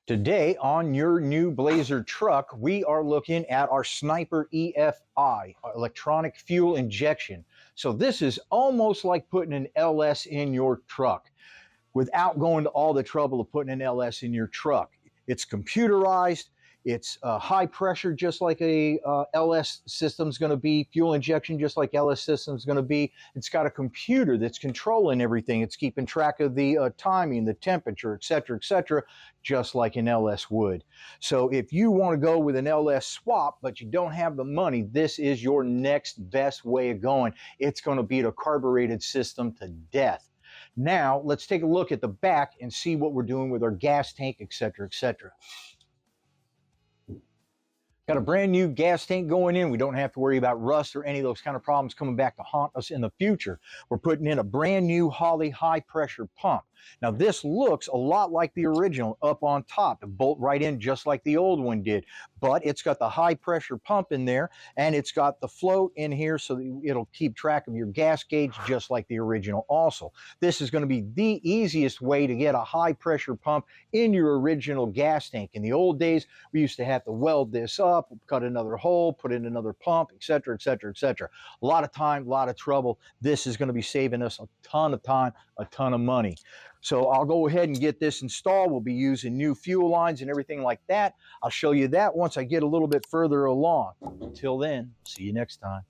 Today on your new Blazer truck, we are looking at our Sniper EFI, electronic fuel injection. So this is almost like putting an LS in your truck without going to all the trouble of putting an LS in your truck. It's computerized. It's high pressure, just like a LS system's going to be. Fuel injection, just like LS system's going to be. It's got a computer that's controlling everything. It's keeping track of the timing, the temperature, etc., just like an LS would. So if you want to go with an LS swap, but you don't have the money, this is your next best way of going. It's going to beat a carbureted system to death. Now, let's take a look at the back and see what we're doing with our gas tank, etc. Got a brand new gas tank going in. We don't have to worry about rust or any of those kind of problems coming back to haunt us in the future. We're putting in a brand new Holley high pressure pump. Now this looks a lot like the original up on top, to bolt right in just like the old one did, but it's got the high pressure pump in there and it's got the float in here so that it'll keep track of your gas gauge just like the original also. This is going to be the easiest way to get a high pressure pump in your original gas tank. In the old days, we used to have to weld this up, cut another hole, put in another pump, etc. A lot of time, a lot of trouble. This is going to be saving us a ton of time, a ton of money. So I'll go ahead and get this installed. We'll be using new fuel lines and everything like that. I'll show you that once I get a little bit further along. Until then, see you next time.